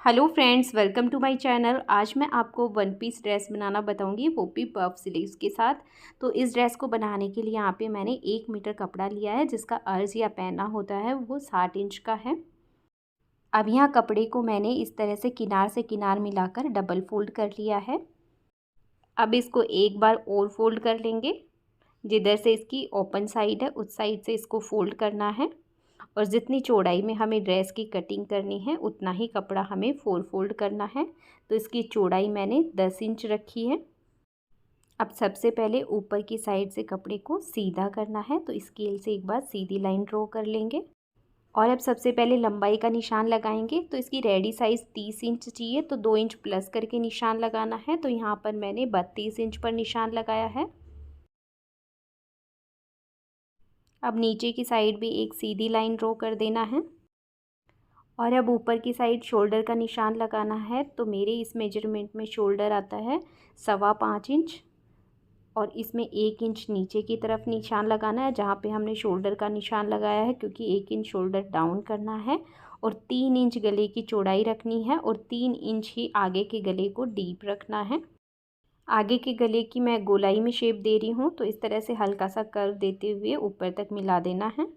Hello friends, welcome to my channel. आज मैं आपको वन पीस ड्रेस बनाना बताऊंगी, वो भी पफ स्लीव्स के साथ। तो इस ड्रेस को बनाने के लिए यहाँ पे मैंने 1 मीटर कपड़ा लिया है, जिसका अर्ज या पैना होता है वो 60 इंच का है। अब यहाँ कपड़े को मैंने इस तरह से किनार मिलाकर डबल फोल्ड कर लिया है। अब इसको एक बार और फोल्ड कर लेंगे। जिधर से इसकी ओपन साइड है उस साइड से इसको फोल्ड करना है। और जितनी चौड़ाई में हमें ड्रेस की कटिंग करनी है उतना ही कपड़ा हमें 4 फोल्ड करना है। तो इसकी चौड़ाई मैंने 10 इंच रखी है। अब सबसे पहले ऊपर की साइड से कपड़े को सीधा करना है, तो स्केल से एक बार सीधी लाइन ड्रॉ कर लेंगे। और अब सबसे पहले लंबाई का निशान लगाएंगे। तो इसकी रेडी साइज़ 30 इंच चाहिए, तो 2 इंच प्लस करके निशान लगाना है। तो यहाँ पर मैंने 32 इंच पर निशान लगाया है। अब नीचे की साइड भी एक सीधी लाइन ड्रॉ कर देना है। और अब ऊपर की साइड शोल्डर का निशान लगाना है। तो मेरे इस मेजरमेंट में शोल्डर आता है 5.25 इंच। और इसमें 1 इंच नीचे की तरफ निशान लगाना है, जहाँ पे हमने शोल्डर का निशान लगाया है, क्योंकि 1 इंच शोल्डर डाउन करना है। और 3 इंच गले की चौड़ाई रखनी है और 3 इंच ही आगे के गले को डीप रखना है। आगे के गले की मैं गोलाई में शेप दे रही हूँ, तो इस तरह से हल्का सा कर्व देते हुए ऊपर तक मिला देना है।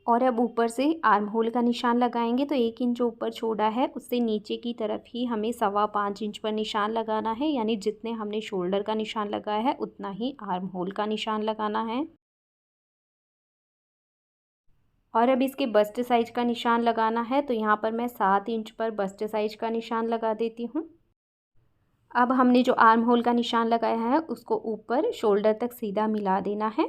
और अब ऊपर से आर्म होल का निशान लगाएंगे। तो 1 इंच जो ऊपर छोड़ा है उससे नीचे की तरफ ही हमें 5.25 इंच पर निशान लगाना है, यानी जितने हमने शोल्डर का निशान लगाया है उतना ही आर्म होल का निशान लगाना है। और अब इसके बस्ट साइज का निशान लगाना है। तो यहाँ पर मैं 7 इंच पर बस्ट साइज का निशान लगा देती हूँ। अब हमने जो आर्म होल का निशान लगाया है उसको ऊपर शोल्डर तक सीधा मिला देना है।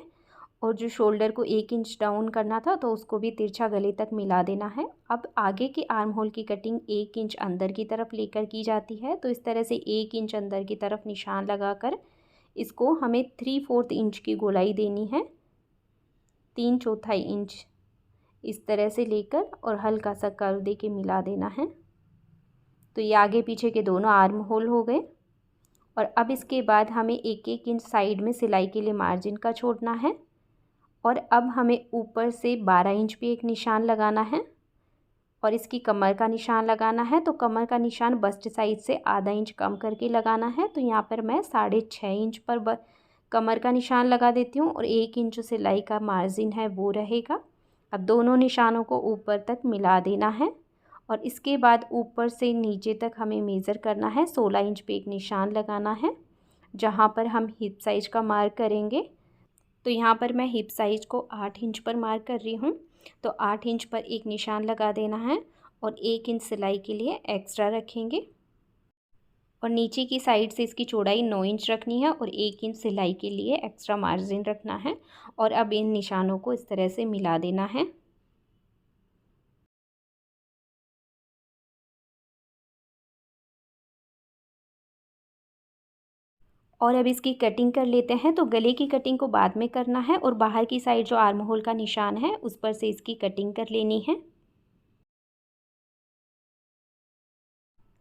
और जो शोल्डर को 1 इंच डाउन करना था तो उसको भी तिरछा गले तक मिला देना है। अब आगे के आर्म होल की कटिंग 1 इंच अंदर की तरफ लेकर की जाती है। तो इस तरह से 1 इंच अंदर की तरफ निशान लगाकर इसको हमें 3/4 इंच की गोलाई देनी है। 3/4 इंच इस तरह से लेकर और हल्का सा कर्व दे के मिला देना है। तो ये आगे पीछे के दोनों आर्म होल हो गए। और अब इसके बाद हमें 1-1 इंच साइड में सिलाई के लिए मार्जिन का छोड़ना है। और अब हमें ऊपर से 12 इंच पे एक निशान लगाना है और इसकी कमर का निशान लगाना है। तो कमर का निशान बस्ट साइज से आधा इंच कम करके लगाना है। तो यहाँ पर मैं 6.5 इंच पर कमर का निशान लगा देती हूँ और 1 इंच सिलाई का मार्जिन है वो रहेगा। अब दोनों निशानों को ऊपर तक मिला देना है। और इसके बाद ऊपर से नीचे तक हमें मेज़र करना है। 16 इंच पे एक निशान लगाना है, जहाँ पर हम हिप साइज का मार्क करेंगे। तो यहाँ पर मैं हिप साइज को 8 इंच पर मार्क कर रही हूँ। तो 8 इंच पर एक निशान लगा देना है और 1 इंच सिलाई के लिए एक्स्ट्रा रखेंगे। और नीचे की साइड से इसकी चौड़ाई 9 इंच रखनी है और 1 इंच सिलाई के लिए एक्स्ट्रा मार्जिन रखना है। और अब इन निशानों को इस तरह से मिला देना है। और अब इसकी कटिंग कर लेते हैं। तो गले की कटिंग को बाद में करना है और बाहर की साइड जो आर्म होल का निशान है उस पर से इसकी कटिंग कर लेनी है।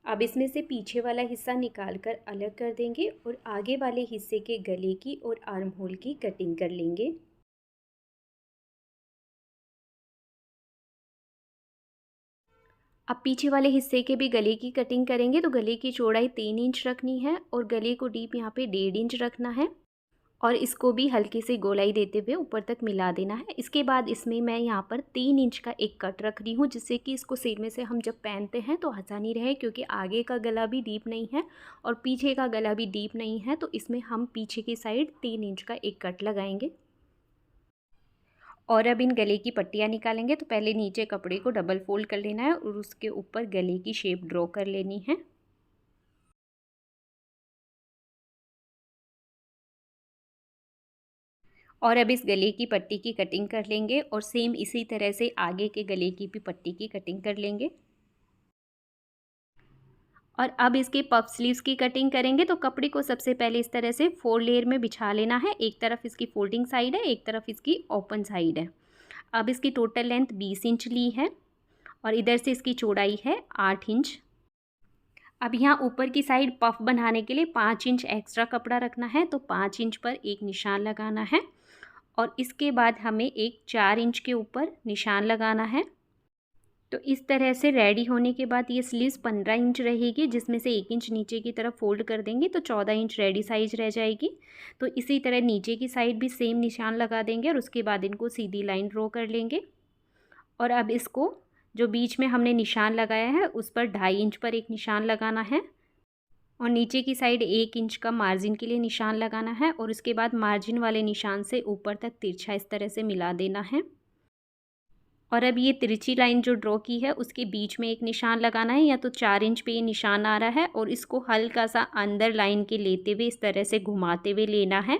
अब इसमें से पीछे वाला हिस्सा निकाल कर अलग कर देंगे और आगे वाले हिस्से के गले की और आर्म होल की कटिंग कर लेंगे। अब पीछे वाले हिस्से के भी गले की कटिंग करेंगे। तो गले की चौड़ाई 3 इंच रखनी है और गले को डीप यहाँ पे 1.5 इंच रखना है। और इसको भी हल्की सी गोलाई देते हुए ऊपर तक मिला देना है। इसके बाद इसमें मैं यहाँ पर 3 इंच का एक कट रख रही हूँ, जिससे कि इसको सिर में से हम जब पहनते हैं तो आसानी रहे, क्योंकि आगे का गला भी डीप नहीं है और पीछे का गला भी डीप नहीं है। तो इसमें हम पीछे की साइड 3 इंच का एक कट लगाएंगे। और अब इन गले की पट्टियाँ निकालेंगे। तो पहले नीचे कपड़े को डबल फोल्ड कर लेना है और उसके ऊपर गले की शेप ड्रॉ कर लेनी है। और अब इस गले की पट्टी की कटिंग कर लेंगे और सेम इसी तरह से आगे के गले की भी पट्टी की कटिंग कर लेंगे। और अब इसके पफ स्लीव्स की कटिंग करेंगे। तो कपड़े को सबसे पहले इस तरह से 4 लेयर में बिछा लेना है। एक तरफ इसकी फोल्डिंग साइड है, एक तरफ इसकी ओपन साइड है। अब इसकी टोटल लेंथ 20 इंच ली है और इधर से इसकी चौड़ाई है 8 इंच। अब यहाँ ऊपर की साइड पफ बनाने के लिए 5 इंच एक्स्ट्रा कपड़ा रखना है। तो 5 इंच पर एक निशान लगाना है और इसके बाद हमें एक 4 इंच के ऊपर निशान लगाना है। तो इस तरह से रेडी होने के बाद ये स्लीव्स 15 इंच रहेगी, जिसमें से 1 इंच नीचे की तरफ फोल्ड कर देंगे तो 14 इंच रेडी साइज रह जाएगी। तो इसी तरह नीचे की साइड भी सेम निशान लगा देंगे और उसके बाद इनको सीधी लाइन ड्रॉ कर लेंगे। और अब इसको जो बीच में हमने निशान लगाया है उस पर 2.5 इंच पर एक निशान लगाना है और नीचे की साइड 1 इंच का मार्जिन के लिए निशान लगाना है और उसके बाद मार्जिन वाले निशान से ऊपर तक तिरछा इस तरह से मिला देना है। और अब ये तिरछी लाइन जो ड्रॉ की है उसके बीच में एक निशान लगाना है, या तो 4 इंच पे ये निशान आ रहा है और इसको हल्का सा अंदर लाइन के लेते हुए इस तरह से घुमाते हुए लेना है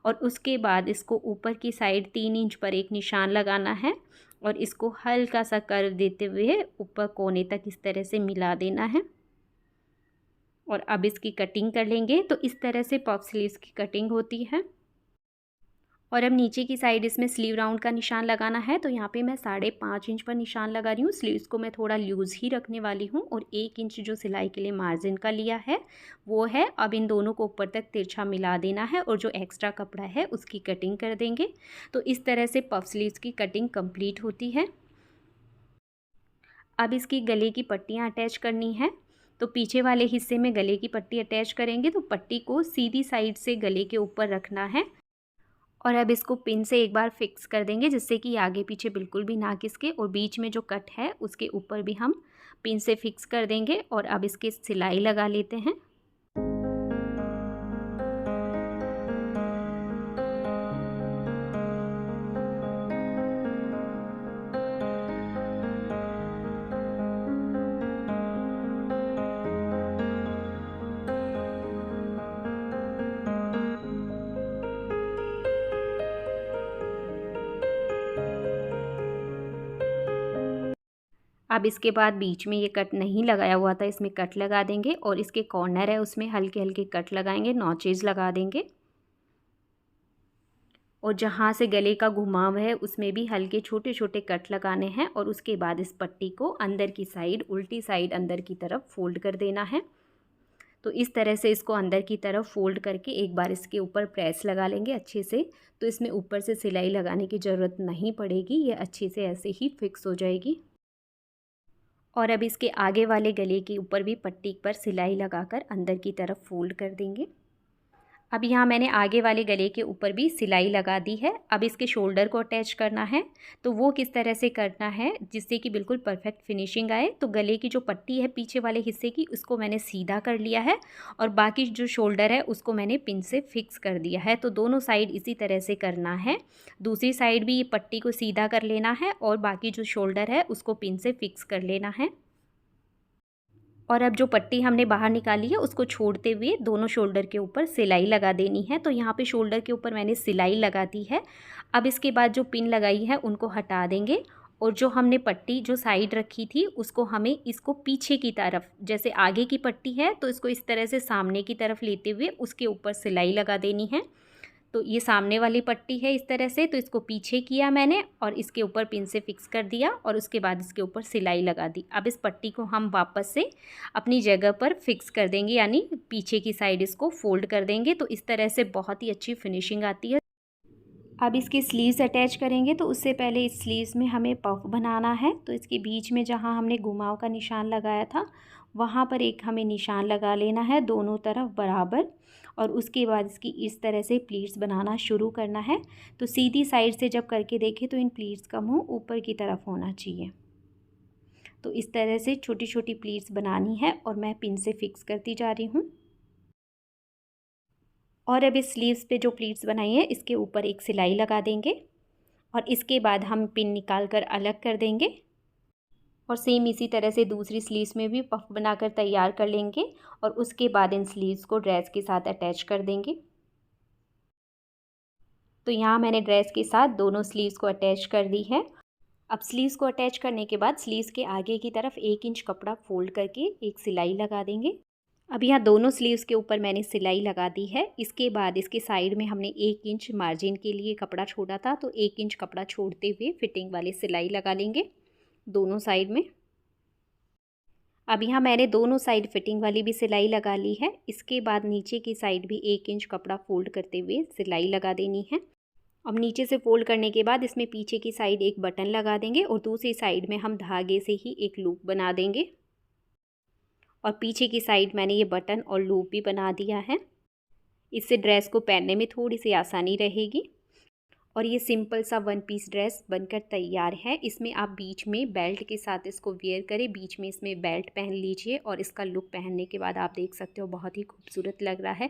और उसके बाद इसको ऊपर की साइड 3 इंच पर एक निशान लगाना है और इसको हल्का सा कर्व देते हुए ऊपर कोने तक इस तरह से मिला देना है। और अब इसकी कटिंग कर लेंगे। तो इस तरह से पफ स्लीव्स की कटिंग होती है। और अब नीचे की साइड इसमें स्लीव राउंड का निशान लगाना है, तो यहाँ पे मैं 5.5 इंच पर निशान लगा रही हूँ। स्लीव्स को मैं थोड़ा लूज़ ही रखने वाली हूँ और 1 इंच जो सिलाई के लिए मार्जिन का लिया है वो है। अब इन दोनों को ऊपर तक तिरछा मिला देना है और जो एक्स्ट्रा कपड़ा है उसकी कटिंग कर देंगे। तो इस तरह से पफ स्लीव्स की कटिंग कंप्लीट होती है। अब इसकी गले की पट्टियाँ अटैच करनी है। तो पीछे वाले हिस्से में गले की पट्टी अटैच करेंगे, तो पट्टी को सीधी साइड से गले के ऊपर रखना है और अब इसको पिन से एक बार फिक्स कर देंगे, जिससे कि आगे पीछे बिल्कुल भी ना खिसके। और बीच में जो कट है उसके ऊपर भी हम पिन से फिक्स कर देंगे और अब इसकी सिलाई लगा लेते हैं। अब इसके बाद बीच में ये कट नहीं लगाया हुआ था, इसमें कट लगा देंगे और इसके कॉर्नर है उसमें हल्के हल्के कट लगाएंगे, नॉचेज लगा देंगे। और जहाँ से गले का घुमाव है उसमें भी हल्के छोटे छोटे कट लगाने हैं और उसके बाद इस पट्टी को अंदर की साइड, उल्टी साइड अंदर की तरफ फोल्ड कर देना है। तो इस तरह से इसको अंदर की तरफ फोल्ड करके एक बार इसके ऊपर प्रेस लगा लेंगे अच्छे से। तो इसमें ऊपर से सिलाई लगाने की ज़रूरत नहीं पड़ेगी, ये अच्छे से ऐसे ही फिक्स हो जाएगी। और अब इसके आगे वाले गले के ऊपर भी पट्टी पर सिलाई लगाकर अंदर की तरफ फोल्ड कर देंगे। अब यहाँ मैंने आगे वाले गले के ऊपर भी सिलाई लगा दी है। अब इसके शोल्डर को अटैच करना है, तो वो किस तरह से करना है जिससे कि बिल्कुल परफेक्ट फिनिशिंग आए। तो गले की जो पट्टी है पीछे वाले हिस्से की, उसको मैंने सीधा कर लिया है और बाकी जो शोल्डर है उसको मैंने पिन से फिक्स कर दिया है। तो दोनों साइड इसी तरह से करना है। दूसरी साइड भी ये पट्टी को सीधा कर लेना है और बाकी जो शोल्डर है उसको पिन से फिक्स कर लेना है। और अब जो पट्टी हमने बाहर निकाली है उसको छोड़ते हुए दोनों शोल्डर के ऊपर सिलाई लगा देनी है। तो यहाँ पे शोल्डर के ऊपर मैंने सिलाई लगा दी है। अब इसके बाद जो पिन लगाई है उनको हटा देंगे और जो हमने पट्टी जो साइड रखी थी उसको हमें इसको पीछे की तरफ, जैसे आगे की पट्टी है तो इसको इस तरह से सामने की तरफ लेते हुए उसके ऊपर सिलाई लगा देनी है। तो ये सामने वाली पट्टी है इस तरह से, तो इसको पीछे किया मैंने और इसके ऊपर पिन से फिक्स कर दिया और उसके बाद इसके ऊपर सिलाई लगा दी। अब इस पट्टी को हम वापस से अपनी जगह पर फिक्स कर देंगे, यानी पीछे की साइड इसको फोल्ड कर देंगे। तो इस तरह से बहुत ही अच्छी फिनिशिंग आती है। अब इसके स्लीव्स अटैच करेंगे, तो उससे पहले इस स्लीव्स में हमें पफ बनाना है। तो इसके बीच में जहाँ हमने घुमाव का निशान लगाया था वहाँ पर एक हमें निशान लगा लेना है दोनों तरफ बराबर और उसके बाद इसकी इस तरह से प्लीट्स बनाना शुरू करना है। तो सीधी साइड से जब करके देखें तो इन प्लीट्स का मुंह ऊपर की तरफ होना चाहिए। तो इस तरह से छोटी छोटी प्लीट्स बनानी है और मैं पिन से फिक्स करती जा रही हूँ। और अब इस स्लीव्स पे जो प्लीट्स बनाई है इसके ऊपर एक सिलाई लगा देंगे और इसके बाद हम पिन निकाल कर अलग कर देंगे और सेम इसी तरह से दूसरी स्लीव्स में भी पफ बनाकर तैयार कर लेंगे और उसके बाद इन स्लीव्स को ड्रेस के साथ अटैच कर देंगे। तो यहाँ मैंने ड्रेस के साथ दोनों स्लीव्स को अटैच कर दी है। अब स्लीव्स को अटैच करने के बाद स्लीव्स के आगे की तरफ 1 इंच कपड़ा फोल्ड करके एक सिलाई लगा देंगे। अब यहाँ दोनों स्लीव्स के ऊपर मैंने सिलाई लगा दी है। इसके बाद इसके साइड में हमने 1 इंच मार्जिन के लिए कपड़ा छोड़ा था, तो 1 इंच कपड़ा छोड़ते हुए फिटिंग वाली सिलाई लगा लेंगे दोनों साइड में। अब यहाँ मैंने दोनों साइड फिटिंग वाली भी सिलाई लगा ली है। इसके बाद नीचे की साइड भी 1 इंच कपड़ा फोल्ड करते हुए सिलाई लगा देनी है अब नीचे से फोल्ड करने के बाद इसमें पीछे की साइड एक बटन लगा देंगे और दूसरी साइड में हम धागे से ही एक लूप बना देंगे। और पीछे की साइड मैंने ये बटन और लूप भी बना दिया है। इससे ड्रेस को पहनने में थोड़ी सी आसानी रहेगी। और ये सिंपल सा वन पीस ड्रेस बनकर तैयार है। इसमें आप बीच में बेल्ट के साथ इसको वेयर करें, बीच में इसमें बेल्ट पहन लीजिए और इसका लुक पहनने के बाद आप देख सकते हो बहुत ही खूबसूरत लग रहा है।